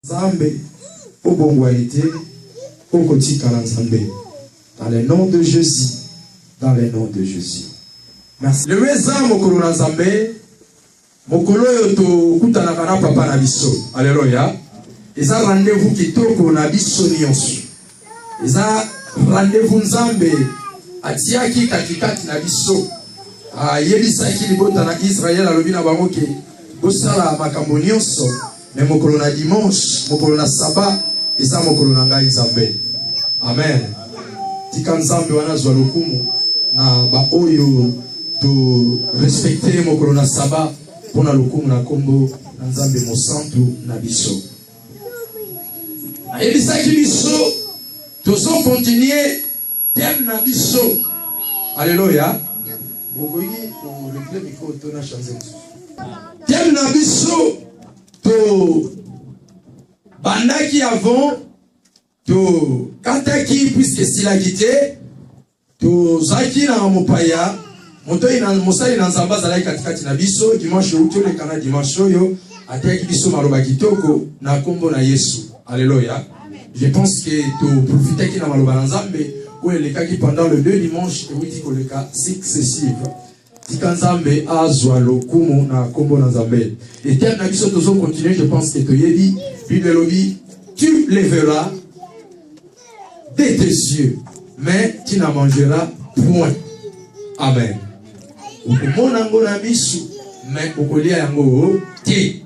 Zambé, au Bongwaïté, au Kotika Zambé. Dans le nom de Jésus. Dans le nom de Jésus. Merci. Le Weza Mokolo Zambé, Mokolo Yoto Kutanakana Papa Nabiso. Alléluia. Et ça rendez-vous qui toque na biso nyonso. Et ça rendez-vous Nzambe atiaki katikati na biso. Yebisa ki libota na Israël alobina bangoke. Bosala makambo nyonso. Mais mokolo na dimanche, mokolo na sabat, et ça mokolo na ngai Nzambe. Amen. Tika Nzambe wana zwa lokumu na ba oyo to respecter mokolo na sabat pona lokumu na kombo na Nzambe mosantu na biso. Et ça qui biso, tous on continue thème na biso. Alléluia. Bogoyi on replay micro to na chanter. Thème na biso to bandaki avant to kataki puisque s'il a quitté to zaki na mopaya moto ina mosali na nzamba zalai katikati na biso dimanche uto le kana dimanche yo ataki biso maloba kitoko na kombo na Yesu. Alléluia. Je pense que tu profites qui n'a maloba nzambe ou les cas qui pendant le 2 dimanches et oui dit que le cas successif. Tikanzambe azwa lokumu na kombo nzambe. Et thème na biso tozo continuer, je pense que tu yebi Bible lobby tu les verras de tes yeux mais tu n'en mangeras point. Amen. Okomona ngo na biso mais okolia yango ti.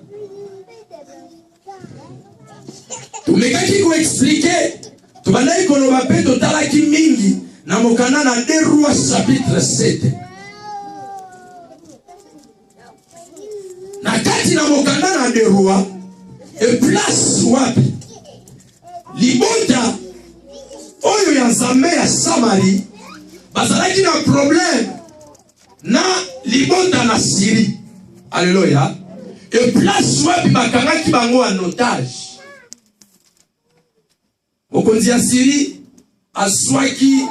Tumekaki ko expliquer tubandai kono bape totalaki mingi na mokana na 2 Rois chapitre 7. Na kati na mokana na 2 Rois e place wapi libota oyo ya Nzambe ya Samari bazalaki na problème na libota na Syrie. Alléluia. E place wapi bakangaki bango en otage. Mokonzi ya Syrie aswaki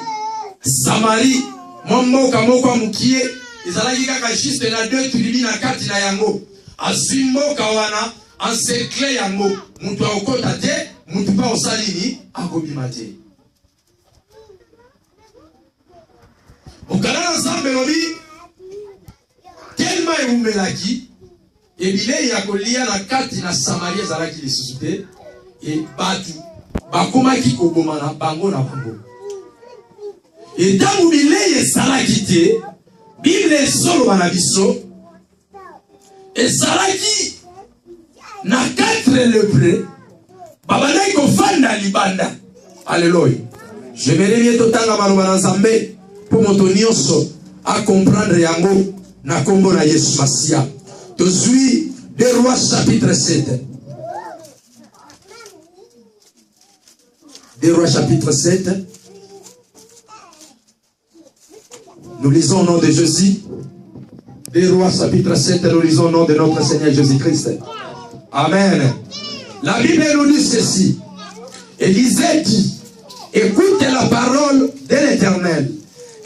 Samari mmoka moko mukie ezalaki kaka juste na 2 tribi na kati na yango azimboka wana encercler yango mutu akota te mutu pa osalini akobima te. Okala na Nzambe lobi tellement eumelaki ebile ya kolia na kati na Samaria ezalaki lisusu te e batu bakomaki kobomana bango na bango. Et tangu bileye salaki te Bible solo na biso ezalaki na 4 lépreux babandaki kofanda libanda. Alléluia. Je vais bien totanga maloba na Nzambe pour moto nyonso a comprendre yango na kombo na Yesu Masia. Tozui 2 Rois chapitre 7. 2 Rois chapitre 7. Nous lisons au nom de Jésus. 2 Rois chapitre 7. Nous lisons au nom de notre Seigneur Jésus-Christ. Amen. La Bible nous dit ceci. Élisée dit, écoute la parole de l'Éternel.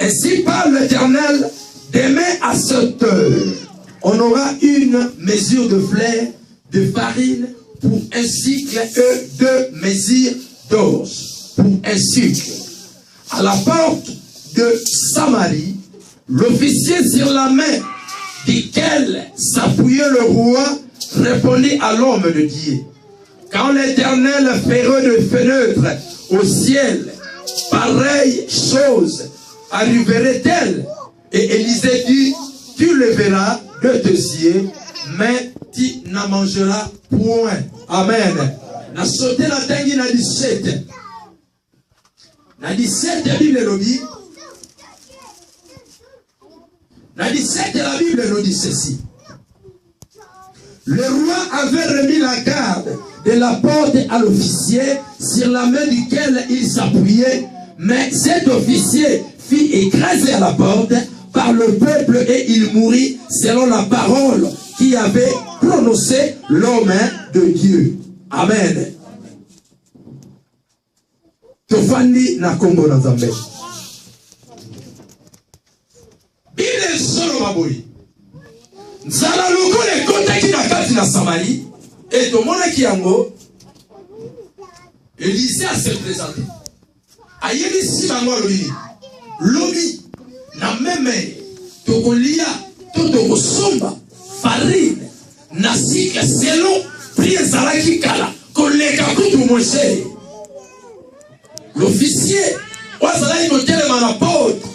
Ainsi parle l'Éternel, demain à cette heure, on aura une mesure de fleur de farine pour un cycle et 2 mesures d'or pour un cycle. À la porte de Samarie, l'officier sur la main duquel s'appuyait le roi répondit à l'homme de Dieu. Quand l'Éternel ferait de fenêtres au ciel, pareille chose arriverait-elle? Et Élisée dit, tu le verras de tes yeux, mais tu n'en mangeras point. Amen. Na sauté la tangi na 17. Na 17 la Bible nous dit. Na 17 la Bible nous dit ceci. Le roi avait remis la garde de la porte à l'officier sur la main duquel il s'appuyait, mais cet officier fut écrasé à la porte par le peuple et il mourut selon la parole qui avait prononcé l'homme de Dieu. Amen. Tofandi na kombo na Nzambe. Bible solo maboyi. Nzala lokole kotaki na kati na Samari et to monaki yango Élisée a se présenté. Ayeli si bango lobi. Lobi na meme tokolia to somba farine na sika selon prière zalaki kala koleka kutu Moshe. L'officier wazalaki kotelema na porte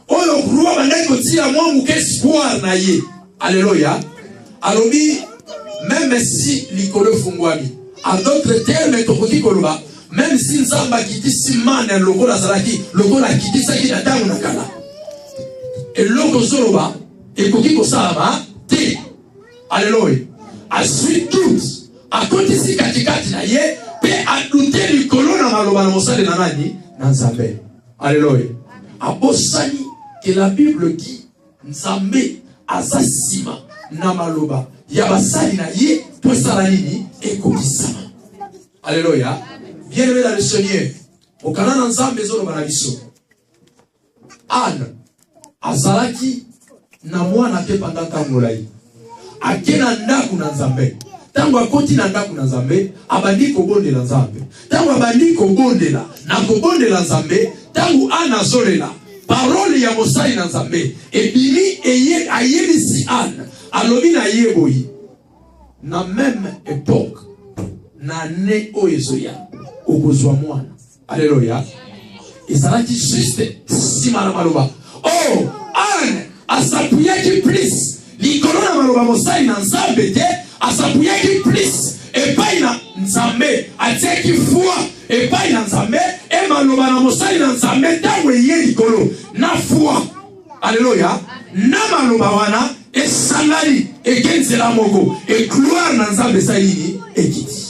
oyo roi bandaki kotia mwa muke espoir na ye. Alléluia. Alobi même si likolo fungwami en d'autres termes tokoki koloba même si nzamba kiti simane lokola zalaki lokola kiti saki na tangu na kala eloko zoloba ekoki kosalama te. Alléluia. Ensuite tout akotisi katikati na ye pe adute likolo na maloba na mosale na nani na Nzambe. Alléluia. Abosani que la Bible dit Nzambe azasima na maloba ya basali na ye po sala nini ekobisama. Alléluia. Bien-aimé dans le Seigneur, au Canada Nzambe zoloba na biso Anne azalaki na mwana te pendant tamolai akena ndaku na Nzambe. Tango akoti na ndaku na Nzambe abandi kobondela Nzambe. Tango abandi kobondela na kobondela Nzambe, tango ana zolela parole ya mosali na Nzambe ebimi eye ayebisi Anne alobi na yeboyi na même époque na ne oezoya okozwa mwana. Alléluia. Ezalaki juste sima na maloba. Oh, Anne asapuyaki plus likolo na maloba mosali na Nzambe te, asapuyaki plus epai na Nzambe, atiaki foi epai na Nzambe, e maloba na mosali na Nzambe tango eye likolo na foi. Alléluia. Na maloba wana esangani ekenzela moko e gloire na Nzambe salini ekiti.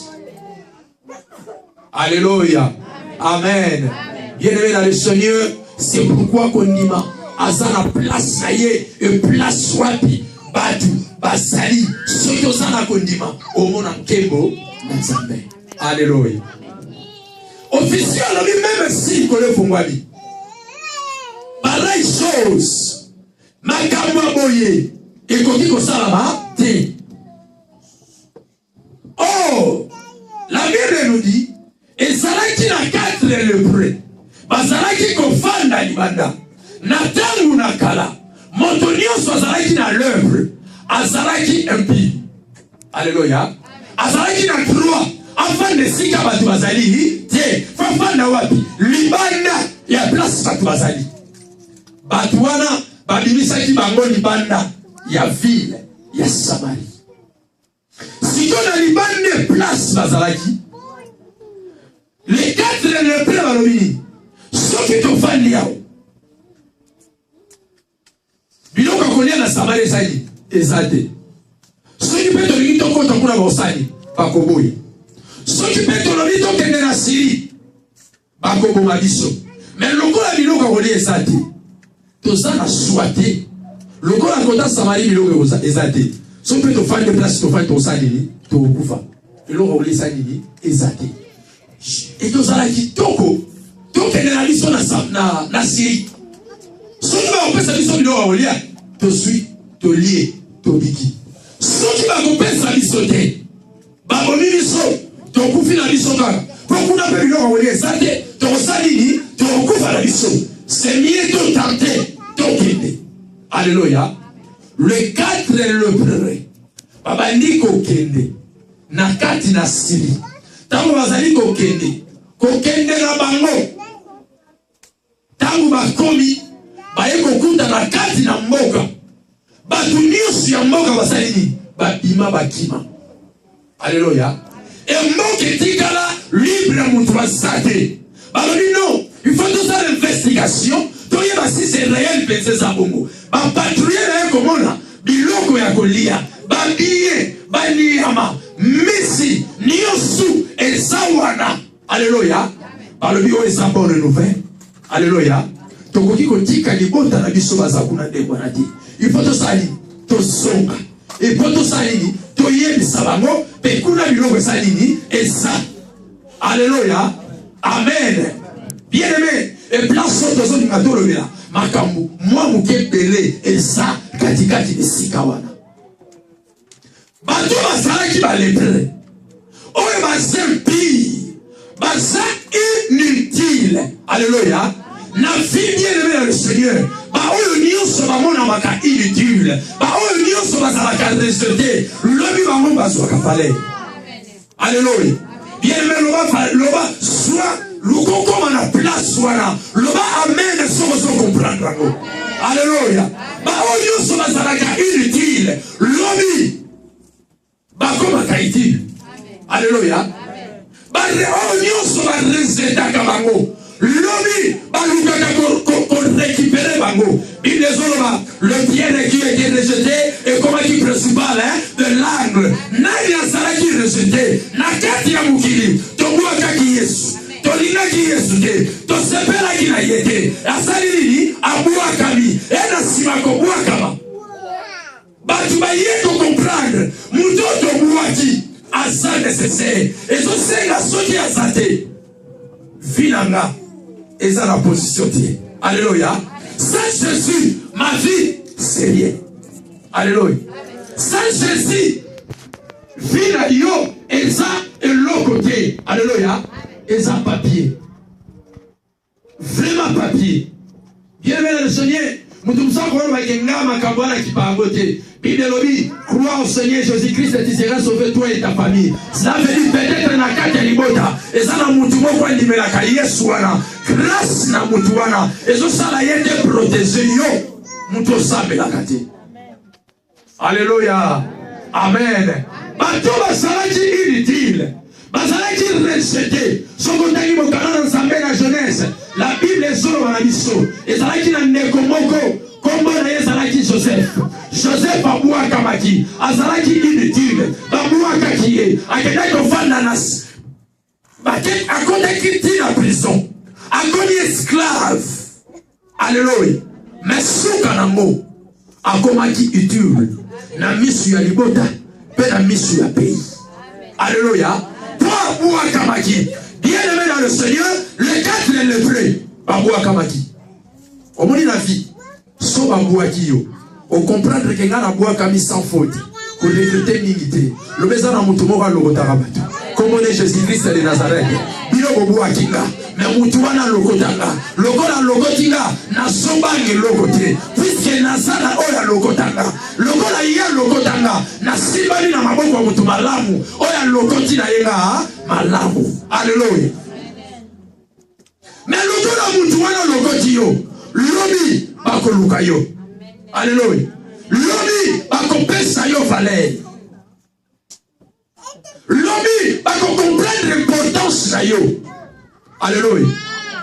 Alléluia. Amen. Bien-aimé dans le Seigneur, c'est pourquoi Kondima azana place naye et place wapi batu basali soyo sana Kondima omona nkembo na Nzambe. Alléluia. Officiel lui-même si kole fungwali. Pareille chose. Makamwa boye ekoki kosalama te. Oh, la Bible nous dit ezalaki na 4 lépreux bazalaki kofanda libanda na tangu na kala moto nyonso azalaki na lèvre azalaki impie. Alléluia. Azalaki na droit afin de sika batu bazali te fafanda wapi libanda ya place batu bazali batu wana babimisaki bango libanda ya ville ya Samarie. Siko na libanda place bazalaki les 4 lépreux balobi soki tofandi yao biloko kolia na Samarie ezali ezate soki pe tolingi tokota kuna bosali bakoboya soki pe tolobi tokende na Syrie bakoboma biso mais lokola biloko kolia ezate toza na swate lokola kota Samarie biloko ezate soki pe tofandi place tofandi tosali tokufa biloko kolia ezali ezate. Et nous allons dire toko tokende na biso na Syrie soki bakopesa biso biloko ya kolia tosui tolie tobiki soki bakopesa biso te babomi biso tokufi na biso kaka po kuna mpe biloko ya kolia eza te tokosali nini tokokufa na biso c'est mieux totante tokende. Alléluia. Le 4 lépreux babandi kokende na kati na Syrie. Tango bazali kokende na bango tango bakomi baye kokuta na kati na mboka batu nyonso ya mboka basali babima bakima. Alléluia. Et mboka etikala libre mutu basate balobi non il faut tout ça l'investigation toyeba si c'est réel penser za bongo bapatrouiller na ye komona biloko ya kolia babiye baniama misi nyosu ezawana. Alléluia. Balobi o eza bonne nouvelle. Alléluia. Tokoki kotika libota na biso bazakuna ndengwa na ti il faut tosali tosonga il faut tosali toyebisa bango pe kuna biloko esalini eza. Alléluia. Amen. Bien-aimé, et place aux autres matolobela makambu moi muke belé eza katikati de sikawana bato bazalaki balépreux oyo bazempi baza inutile. Alléluia. Na vie bien aimé dans le Seigneur. Ba oyo nyonso bamona maka inutile. Ba oyo nyonso bazalaka rejeté. Lobi bango bazwaka palais. Alléluia. Bien aimé loba soit lukoko mana place wana. Loba amen sans comprendre. Alléluia. Ba oyo nyonso bazalaka inutile. Lobi bakoma kaitile. Alléluia. Ba oyo nyonso ba rejetaka bango. Lobi, pour récupérer Bango. Le bien qui a été rejeté est comme qui principal de l'angle. Naya Sara qui est rejeté. Nakati ya mukili. Tobuaka ki Yesu. Tolina ki Yesu. Tosepela ki na yete. Asali nini? Abuakami. Ena simako buakama. Batu ba yeko comprendre. Mutoto buaki. Asa nécessaire. Et so senga soki asate. Vinanga. Et ça la position de alléluia. Sans Jésus, ma vie, c'est rien. Alléluia. Sans Jésus, vina yo, et ça, et l'autre côté. Alléluia. Et ça, papier. Vraiment papier. Bien aimé le Seigneur, nous devons savoir que crois au Seigneur Jésus-Christ et tu seras sauvé toi et ta famille. Cela veut dire peut-être na kati ya libota. Et ça na mutu moko ndimelaka Yesu wana. Grâce na mutu wana. Et ça sala yende protéger yo. Mutu sabelaka te. Alléluia. Amen. Bato basalaki inutile. Basalaki rejeté. Sokotaki mokana na Nzambe na jeunesse. La Bible est sur la mission. Et ça qui n'a ndeko moko. Comment Ezalaki Joseph? Joseph Baboua Kamaki, Azalaki inutile, Baboua Kakie, Akeda Kofananas, Baket Akonaki la prison, Akoni esclave. Alléluia. Mais Soukanamo, Akomaki utile, na misu ya libota, pe na misu ya pays. Alléluia. Baboua Kamaki, bien aimé dans le Seigneur, les quatre les lépreux, Baboua Kamaki. Au moins la vie. So babouaki yo. On comprendre que ngana boaka mi sans faute. Ko regretter mingité. Le besoin na mutu moko lokota rabatu. Comme on est Jésus-Christ de Nazareth. Bino bobuaki nga. Mais mutu wana lokotanga. Lokola lokotinga na sombangi lokote. Puisque nazala oya lokotanga. Lokola ya lokotanga na simbali na maboko mutu malamu. Oya lokoti na yenga malamu. Alléluia. Mais lokola mutu wana lokoti yo. Lobi bako luka yo. Alléluia. Lobi bako pesa yo valeur. Lobi bako comprendre l'importance na yo. Alléluia.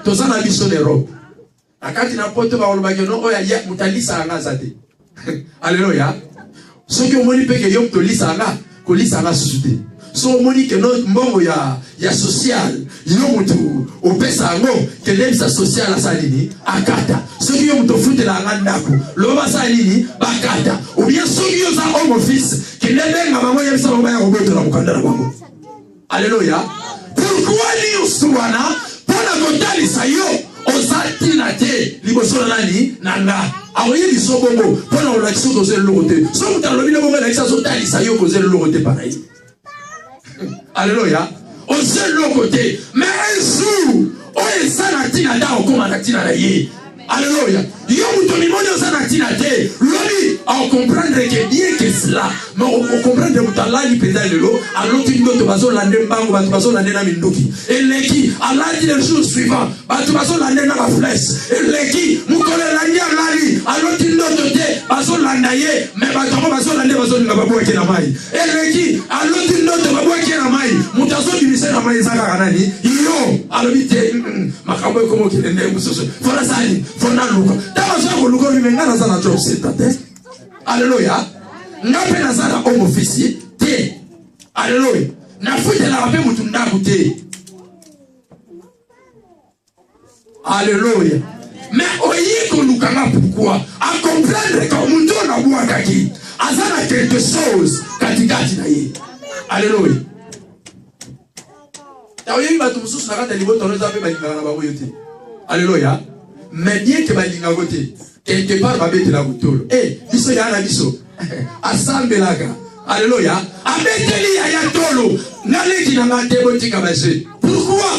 Toza na biso d'Europe. Akati na poto ba olobaki no oya ya mutalisa nga zate. Alléluia. Soki omoni peke yo mutolisa nga, kolisa nga susute. So omoni ke no mbongo ya social, yo mutu opesa ngo kele sa social asalini akata. Soki yo mutu futela nga ndako, loba salini bakata. Ou bien soki yo za homme office, kele nga bango yebisa bango ya roboto na mukanda na bango. Alléluia. Pourquoi ni usuwana pona kotalisa yo ozatina te liboso na nani nanga. Awoye biso bongo pona olakisa koze lokote. So mutalo bino bongo lakisa so talisa yo koze lokote pareil. Alléluia. Au seul côté. Mais un jour, on est sanatina da au commandatina la ye. Alléluia. Yo mutomimoni au sanatina te. Loli, on comprendre que bien que cela. Mais on comprend que mutala li penda de l'eau. Alors qu'il doit te baso l'année bango, batu baso l'année na minduki. Et l'eki, Allah dit le jour suivant, batu baso l'année na la flèche. Et l'eki, mukole l'année à l'ali. Alors qu'il doit te baso l'année, mais batu baso l'année baso l'année babu qui na mai. Et l'eki, alors qu'il doit te babu qui na mai. Mutaso du misé na mai zaka kanani. Yo, alors il te, makambo komo qui l'année musoso. Fona sali, fona luka. Tabaso ko luka limenga na sana job setate. Alléluia. Ngape na sana homme officier te. Alléluia. Na fute la rape mutu ndaku te. Alléluia. Mais oyi ko lukanga pourquoi? À comprendre que mutu na bua kaki. Azana quelque chose katikati na ye. Alléluia. Ta oyi ba tumususu na kata liboto no zape ba lingana ba yote. Alléluia. Mais bien que ba linga gote. Quelque part ba bete la butolo. Eh, biso ya na biso. Asambelaka. Alléluia. Abeteli ya tolo. Naleki na ngate botika base. Pourquoi?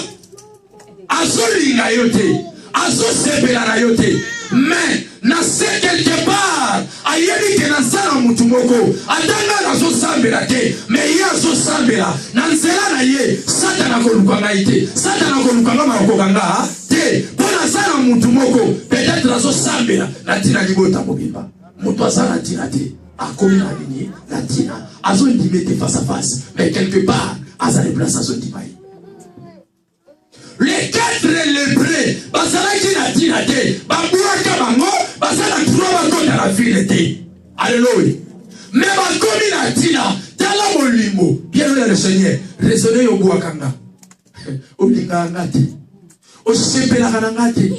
Azolinga yote, azosepela na yote, mais na se quelque part ayebi ke na sala mutu moko atanga na zo sambela te, mais ya zo sambela na nzela na ye satana koluka ngai te, satana koluka nga makokanga te, pona sala mutu moko peut-être na zo sambela na tina libota mobimba mutu asala tina te akomi na nini na tina azo ndime te face à face, mais quelque part aza place azo ndimai. Les 4 lépreux, basala qui n'a dit la té, babouaka bango, basala trois bango dans la ville té. Alléluia. Mais bakomi na tina, tala molimo, bien le Seigneur, raisonnez au boakanga. O linga ngate. O sepela ngate.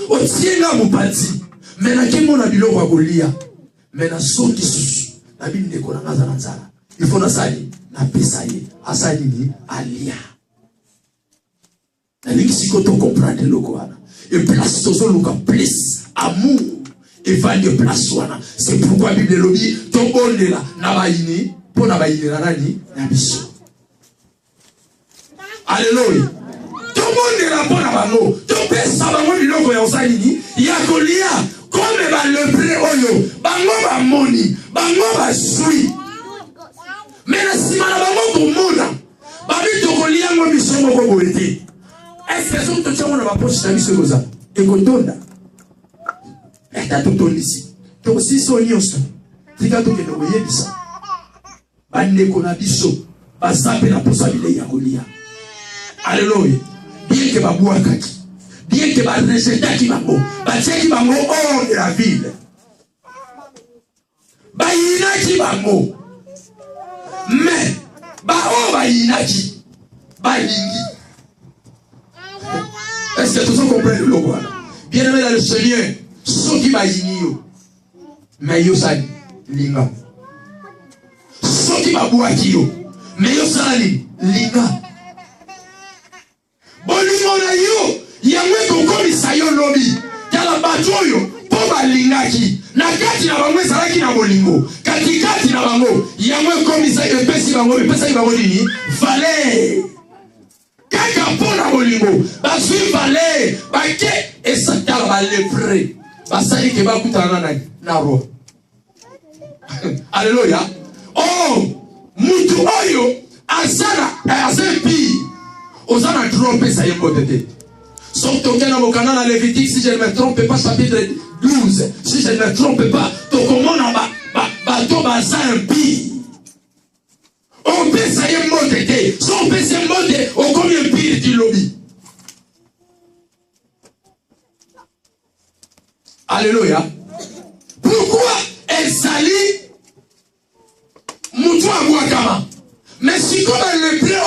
O tienga mupati. Mais na kemo na biloko ya kolia. Mais na soki susu, na binde ko na ngazana nzala. Il faut na sali, na pesa ye, asali ni alia. Si tu comprends le Coran, et place tout le plus amour et valeur place. C'est pourquoi la Bible dit ton bon de là, nabaini, pour nabaini nani, nabiso. Alléluia. Ton bon de là pour nabamo, ton père savamo biloko ya osani, yakolia comme le pré oyo, bango ba moni, bango ba sui. Mais la simana bango komona, babi tokolia ngo biso moko boete. Est-ce que son tocha mona ba poche na biso koza ekotonda eta tout ici to si so nyonso tika to ke no yebisa bande ko na biso ba sape na posa bile ya kolia. Alléluia. Bien que ba buakaki, bien que ba rejetaki bango, ba teki bango hors de la ville, ba inaki bango, mais ba o ba inaki ba lingi. Est-ce que tout le monde comprend le logo? Bien aimé dans le Seigneur, ceux qui m'aïnent, mais yo sali linga. Ceux qui m'abouaki yo, mais yo sali linga. Bolingo na yo, yamwe kokomi sayo lobi. Yala bato yo, poba lingaki. Na kati na bango salaki na bolingo. Kati na bango, yamwe komi sayo pesi bango nini? Valeur. Kaka pona bolingo, basui valeur, bake esatala ba lépreux. Basali ke bakutana na ro. Alléluia. Oh, mutu oyo azana azepi. Ozana trompe ça y est. Sauf que dans mon canal Lévitique, si je ne me trompe pas, chapitre 12, si je ne me trompe pas, to comment bateau baza impie. On peut ça y est monté. Si on peut se monter, on combien pire du lobby. Alléluia. Pourquoi elle salit Moutou à Mouakama? Mais si comme elle le plaît,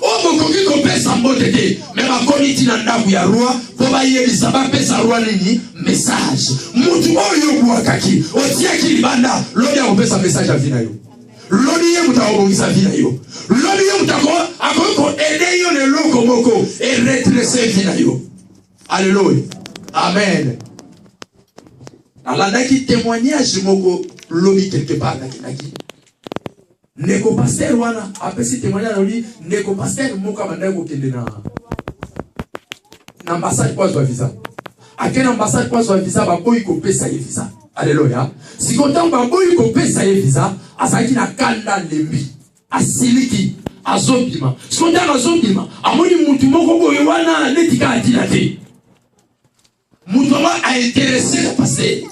oh, bokoki ko pesa mbote te, mais ma komiti na ndaku ya roi, po ba yebisa ba pesa roi nini message. Mutu oyo buakaki, otia kilibanda, lodi ya pesa message a vina yo. Lodi ye muta obongisa vina yo. Lodi ye muta ko aider yo le loko moko et redresser vina yo. Alléluia. Amen. Alors là qui témoignage moko lobby quelque part naki. Neko pasteur wana apesi témoignage lui neko pasteur moka bandai ko kende na ambassade kwa visa. Akena ambassade kwa visa ba boy ko pesa ye visa. Alléluia. Si kontant ba boy ko pesa ye visa, asaki na kanda lembi. Asiliki azobima. Si kontant azobima, amoni mutu moko boy wana netika atina te. Mutu a intéressé le pasteur.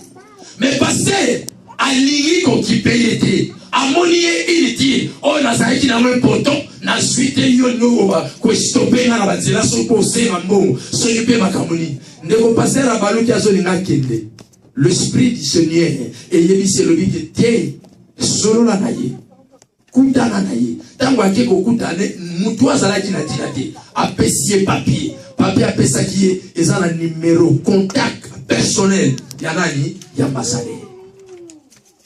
Mais pasteur alingi ko ki paye te. Amoniye iliti o na saiki na mwe poto na suite yo no ko stopper na bazela so ko se mambo so yepe makamuni ndeko passer a baluki azolinga kende l'esprit du Seigneur et yebise lobi ke te solo la naye kutana naye tango akeko kutane mutu azalaki na tinate apesie papier apesaki ezana numéro contact personnel ya nani ya ambassadeur.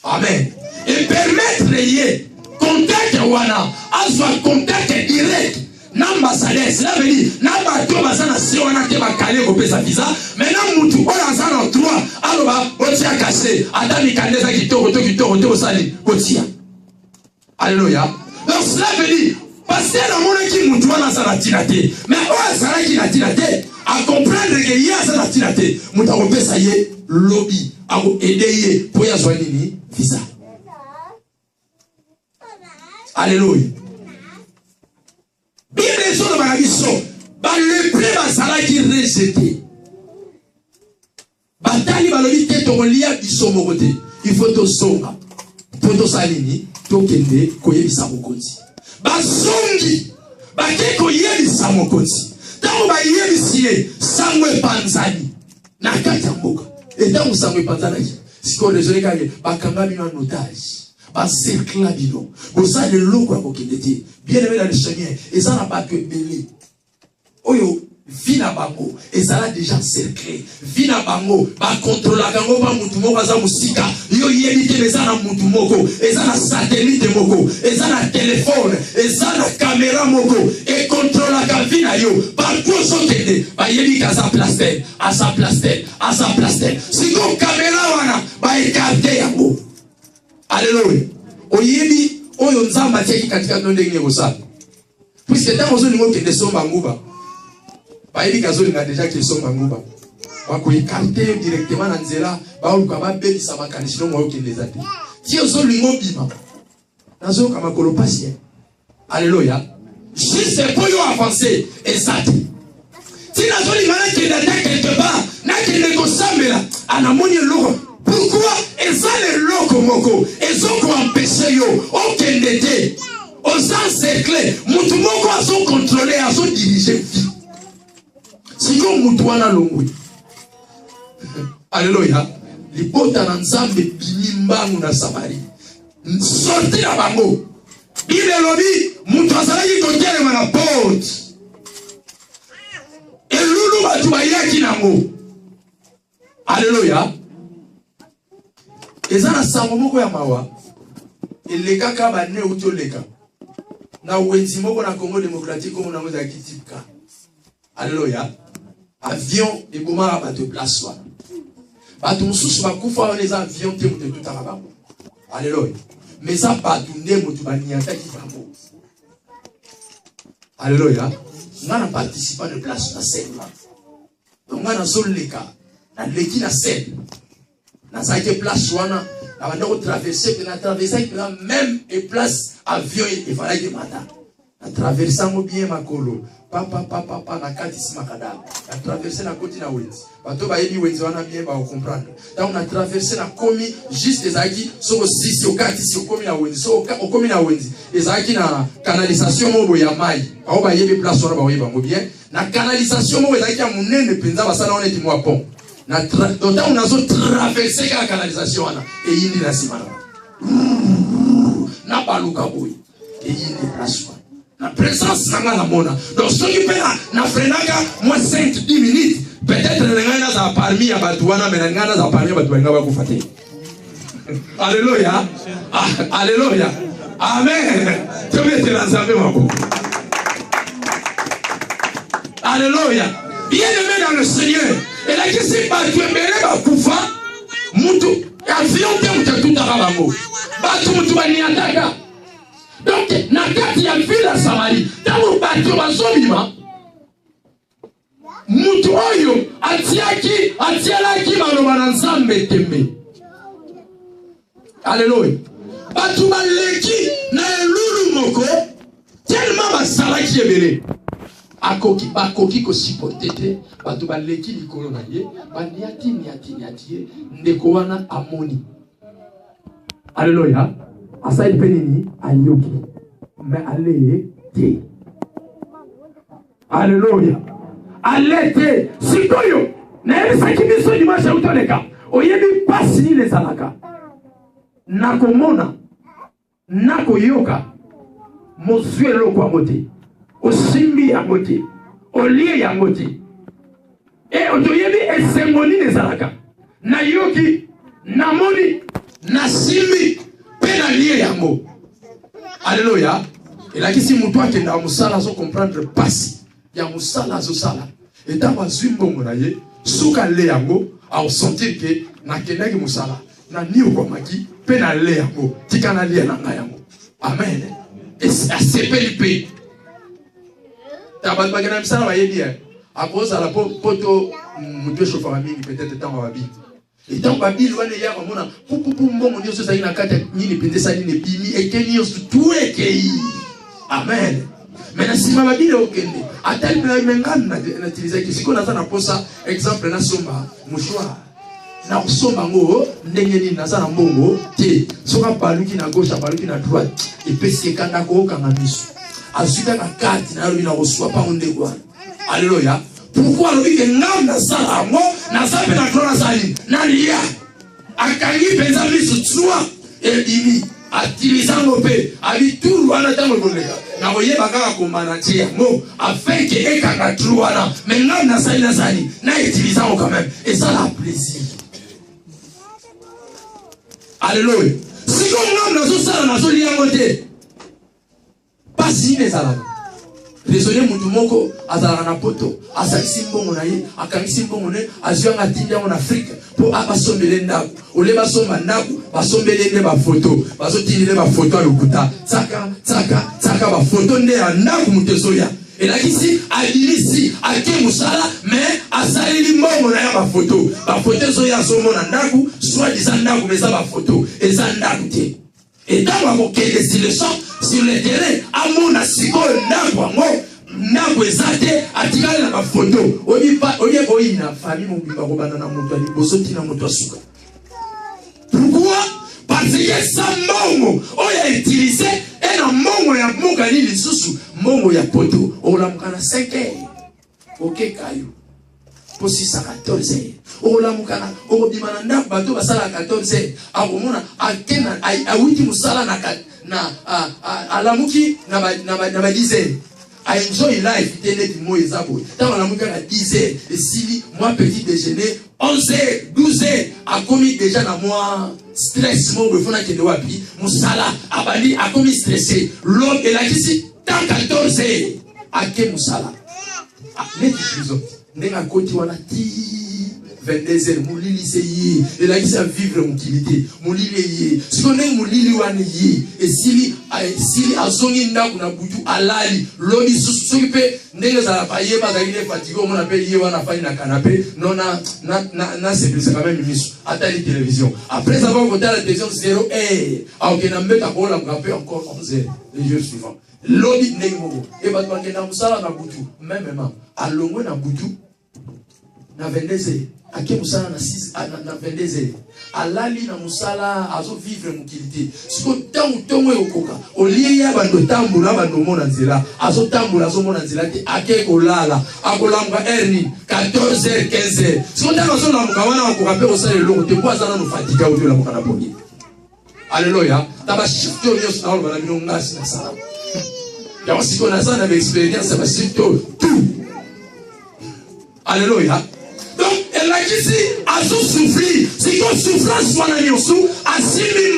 Amen. Et permettre les contact wana aswa contact direct n'ambassadeur. Cela veut dire n'ambato basana si wana te bakale ko pesa visa mais na mutu ola sana droit aloba otia cassé adami kandeza kitoko to sali otia. Alléluia. Donc cela veut dire Parce que la monnaie qui m'a dit ça la tinate. Mais oh, ça qui la tinate. À comprendre que y a ça la tinate. Mouta repé ça y est, lobby. À vous aider pour y avoir une visa. Alléluia. Bien les gens de ma vie sont. Le plein basala qui rejeté. Batali balobi te to lia biso mokote. Il faut to songa. Faut to salini, to kende koyebisa mokonzi. Bazongi bake koyebisa mokonzi. Tango bayebisiye sangwe panzani. Na kati ya mboka. Etango sangwe panzani. Siko désolé kage bakanga bino en otage. Bacercle bino. Bosa le loko ya kokende te. Bien aimé dans le Seigneur, et ça n'a pas que belé. Oyo vina bango ezala déjà cerclé vina bango ba contrôle kango ba mutu moko za musika yo yebite ezana mutu moko ezana satellite moko ezana téléphone ezana caméra moko et contrôle ka vina yo ba koso tende ba yebi ka sa place à sa place si ko caméra wana ba écarter yango. Alléluia. Oyebi oyo nzamba teki katika ndenge ngosala puisque tant ozo ningo kende somba nguba bayebi kazoli nga déjà qui sont banguba bako écarter directement na nzela ba oluka ba bebisa makanisi no mo okende zate ti ozoli ngo bima nazo kama kolopasi. Alléluia. Juste pour yo avancer exact ti nazoli ngana kende ta quelque part na kende ko sambela anamoni loko. Pourquoi eza le loko moko ezoko empêcher yo okende te aux encercler mutu moko aso contrôler aso diriger vie. Si vous moutouana longwe. Alléluia. Libota na nzambe bilimbangu na Samari. Sorti la bango. Ile lobi mutwasala ki kotiele mana porte. Elulu batu bayaki nango. Alléluia. Eza na sango moko ya mawa. Eleka ka ba ne utoleka. Na wenzi moko na Congo démocratique comme na moza kitipka. Alléluia. Avion et bouma à de place soit. Batou sous ma koufa les avions te de tout à. Alléluia. Mais ça pas tout né mo tu baniata qui va beau. Alléluia. On a participé de place na scène là. Donc on a sol les cas. Na leki na scène. Na ça que place wana na banda ko traverser même et place avion et fallait que mata. Na traverser mo bien makolo. Papa na kati simakada a traversé la côte na wenzi bato ba yebi wenzi wana bien ba comprendre donc on a traversé la komi juste des aki so sisi o kati si o komi na wenzi so o komi na wenzi ezaki na canalisation mo ya mai ba ba yebi place wana ba yeba mo bien na canalisation mo ezaki ya munene penza basala on eti mo pont na donc on a so traversé la canalisation wana et yindi na simana na baluka boy et yindi place wana la présence n'a pas mona. Donc ceux qui payent na frenaga moins 5-10 minutes peut-être n'engana za parmi ya batuana mais n'engana za parmi ya batuana ba kufate. Alléluia. Alléluia. Amen. Tu mets la zambe mako. Alléluia. Bien aimé dans le Seigneur. Et là qui c'est pas tu aimerais ba kufa mutu avion te mutu tout arabango. Batu mutu bani ataka. Donc, na kati ya vila Samari, tangu bato bazobima, mutu oyo atialaki maloba na nzambe tembe. Alléluia. Bato baleki na elulu moko, tellement basalaki ebele. Bakoki ko supporter te, bato baleki likolo na ye, niati ndeko wana amoni. Alléluia. Asa penini ayoki mais allez te. Alléluia. Allez te sikoyo na yebisa kibiso dimanche utoleka oyebi pasi ni les alaka nakomona nakoyoka mosuelo kwa mote osimbi ya mote olie ya mote e otoyebi esengoni les alaka na yoki namoni nasimbi pena lié yango. Alléluia. Et là qui si mutu akenda musala so comprendre pasi ya musala zo sala et dans bazimbo monaye suka le yango a sentir que na kendaki musala na ni okomaki pena le yango tika na lia na yango. Amen. Et c'est PLP Tabat bagana misala ba yebi à cause à la poto mutu chauffe famille peut-être tant ba bi. Et tant ba bi loane ya komona pupu mbongo nyoso sa ina kata nini pende sa nini bimi ekeni yosu tout ekei. Amen. Mais si ma babile okende atali mengana na utiliser ki siko naza na posa exemple na somba mouchoir na somba ngo ndenge ni naza na mbongo te soka baluki na gauche baluki na droite epesi ekanda ko kanga miso asuka na kati na lobi na koswa pa onde kwa. Alléluia. Pourquoi lobi ke ngam na sala ngo na sape na klona sali na lia akangi penza miso tsua edimi atilisano pe abituru wana tango koleka na oyeba kaka komana tia mo afin que ekanga truana mais ngam na sali na etilisano quand même et ça la plaisir. Alléluia. Si comme ngam na so sala na so liango te pas si ne sala désolé mutu moko azala na poto asakisi mbongo na ye akangisi mbongo ne azianga tindia en Afrique pour abasombele ndaku ole basomba ndaku basombele nde ba photo bazotindile ba photo alukuta tsaka ba photo nde ya ndaku mutezoya elakisi adilisi ake musala mais asaleli mbongo na ya ba photo zoya somona ndaku soit disant ndaku meza ba photo eza ndaku te. Et dans mon cas, si le sang sur le terrain, à mon asiko, n'a ezate atikala na photo. Oye boyi na famille mon biba robana na moto ali bosoti na moto asuka. Pourquoi? Parce que ça mongo, oya utilisé et na mongo ya moka ni lisusu, mongo ya poto. Ola mukana 5 heures. OK kayo. Pour 614. Ola mukana obimana ndaku bato basala 14 akomona akena awiti musala na alamuki na ba 10. I enjoy life tene di mo ezabo tant alamuka na 10 et si moi petit déjeuner 11 12 akomi déjà na moi stress mo befona kende wapi musala abali akomi stressé l'homme et la kisi tant 14 ake musala les prison ndenga koti wana ti 22h mulili seyi et là qui ça vivre mon kilité mulili yi si on est mulili wana yi et sili azongi ndaku na butu alali lobi susupe ndenga za paye ba ile fatigue on appelle yi wana fanya na canapé non na c'est plus quand même misu ata la télévision après avoir voté la télévision 0 ok na mbeka ko la mkape encore 11h les jours suivants lobi ndengo et ba twangena musala na butu même alongo na butu na 22h ake musala na 6 na 22h alali na musala azo vivre mukilité siko tangu tongo yokoka olie ya bando tambula bando mona nzela azo tambula azo mona nzela te ake kolala akolanga erni 14h 15h siko tango so na mukawana wakokape osala loko te kwa zana no fatiga odio la mukana pongi. Alléluia. Taba shift yo nyoso na olba na bino ngasi na sala ya wasiko na sana expérience ba shift tout. Alléluia. Donc, elle a dit si, à souffrir, si qu'on souffrance soit dans le sou, à 6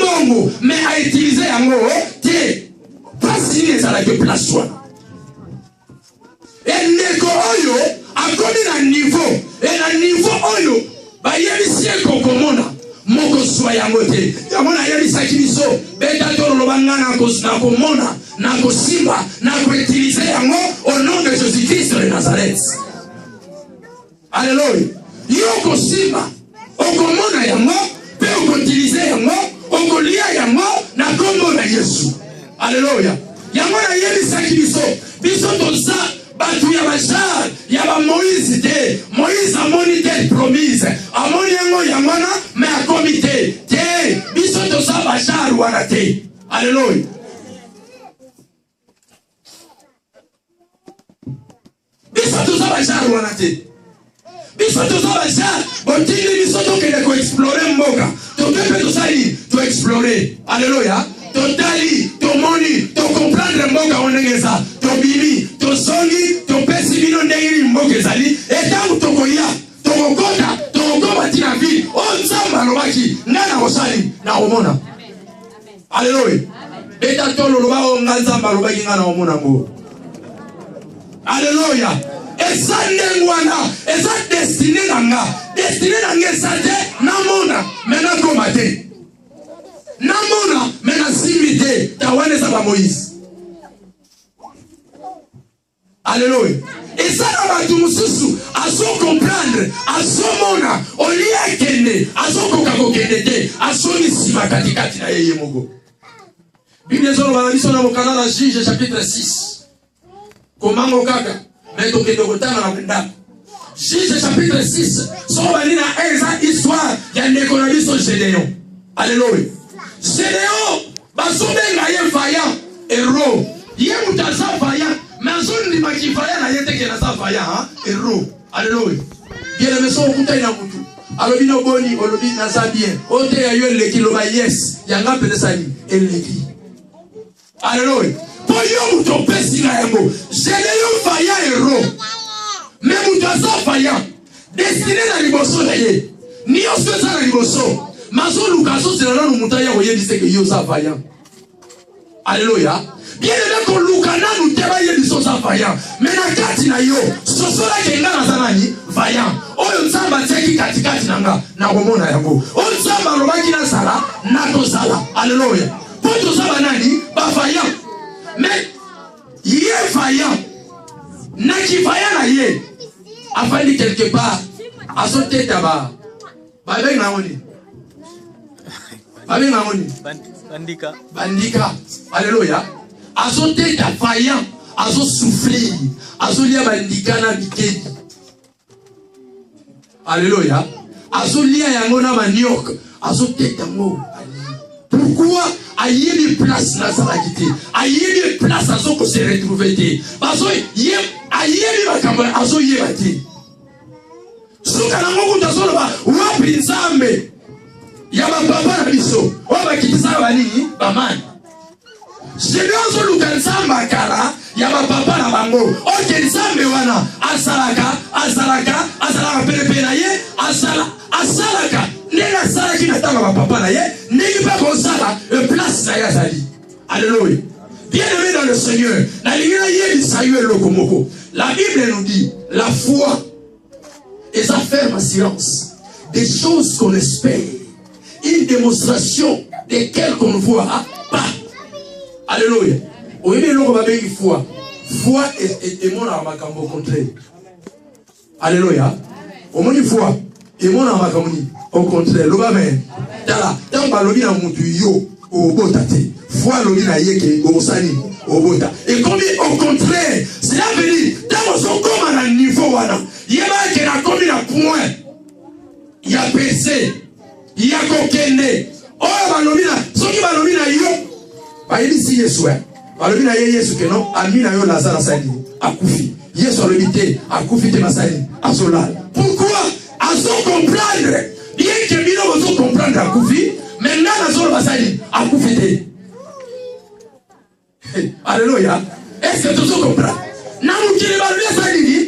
mongo, mais à utiliser un mot, t'es pas signé à la place soit. Et neko oyo, a connu un niveau, et un niveau oyo, bah y a des siècles qu'on commande. Moko soya mote yamona yali sakiniso beta toro lobanga na komona na kosimba na koutiliser yango au nom de Jésus-Christ de Nazareth. Alléluia. Yoko simba okomona yango pe okutiliser yango okolia yango na kombo na Yesu. Alléluia. Yango na yali sakiniso biso toza batu ya bashar ya ba Moïse te Moïse amoni te promise amoni yango yangona mais a comité te biso toza bashar wana te. Alléluia. Biso toza bashar wana te biso toza bashar botili biso tokende ko explorer mboka topepe tosali to explorer. Alléluia. Totali, to moni, to comprendre mboka onengeza, to bimi, to songi, to pesi bino ndengiri mboka zali, etangu tokoya, to kokota, to kokoma tina vi, onzamba lobaki, nana osali, na omona. Alléluia. Beta tolo loba onganzamba lobaki ngana omona mbo. Alléluia. Esa nengwana, esa destiné nanga esate, namona, mena komate. Namona mena simite tawane za Moïse. Alléluia. Et ça, dans la Toumoussou, à son comprendre, à son mona, au lieu kende, à son kokakokende, à son isima katikati na yeye mogo. Bible zolo banabiso na mokana na Juge chapitre 6. Komango kaka, mais tokende kotanga na mundako. Juge chapitre 6, so balina eza histoire ya ndeko na biso Gédéon. Alléluia. Gédéon, basobenga ye vaillant, héros. Ye mutaza vaillant. Mais on dit qu'il fallait la yete que na sa vaillant, héros. Alléluia. Bien aimé son kuta ina mutu. Alors bino boni, olobi na sa bien. Ote ya yo le kilo yes, yanga pele sani, eleki. Alléluia. Pour yo muto pesi na yango. Gédéon vaillant héros. Mais mutaza vaillant. Destiné na liboso na ye. Ni oso za na liboso. Maso lukaso c'est là no mutaya oye dise que yo sa vaillant. Alléluia. Bien aimé qu'on loukana nous tebaye biso sa vaillant. Mais na kati na yo, sosola kenga na zanani vaillant. Oyo nzamba teki katikati nanga na komona yango. Oyo nzamba lobaki na sala na to sala. Alléluia. Pour tout ça banani ba vaillant. Mais yé vaillant. Na ki vaillant na yé. Afali quelque part à son tête là-bas. Ba ben na oni. Ba ben na oni. Bandika. Bandika. Alléluia. Azo tête vaillant, azo souffrir, azo lia bandika na bikedi. Alléluia. Azo lia yango na maniok, azo tête yango. Pourquoi aïe des places na salakité, aïe des places azo ko se retrouver. Parce que yé aïe des makamba azo yé bati. Suka na mungu tazola ba wapi nzambe. Ya ba papa na biso, wa ba kitisa ba nini ba man. Gédéon luka nzamba kala ya ba papa na bango. Oke nzambe wana asalaka pepe na ye, asalaka nena salaki na tanga ba papa na ye, negi pa ko sala e place na ya zali. Alléluia. Bien aimé dans le Seigneur, la lumière yé bisayo lokomoko. La Bible nous dit la foi et sa ferme assurance des choses qu'on espère, une démonstration desquelles qu'on ne voit pas. Alléluia. Oui, mais l'on va bien une foi. Foi est mon armakambo au contraire. Alléluia. Au moins une foi. Et mon armakambo au contraire. L'on va bien. Tala. Tant que l'on a montu yo au botate. Foi l'on a yeke au sani au bota. Et comme au contraire, cela veut dire dans son comme à un niveau wana. Il y a qui a commis un point. Il y a PC. Il y a kokende. Oh balomina. Ce qui balomina yo. Ba yebisi Yesu balobi na ye Yesu ke non amina yo Lazare asali akufi Yesu alobite akufi te masali asolala. Pourquoi azo comprendre bien que bino bozo comprendre akufi mais na azo basali akufi te. Alléluia. Est-ce que tu comprends? Na mukile balobi asali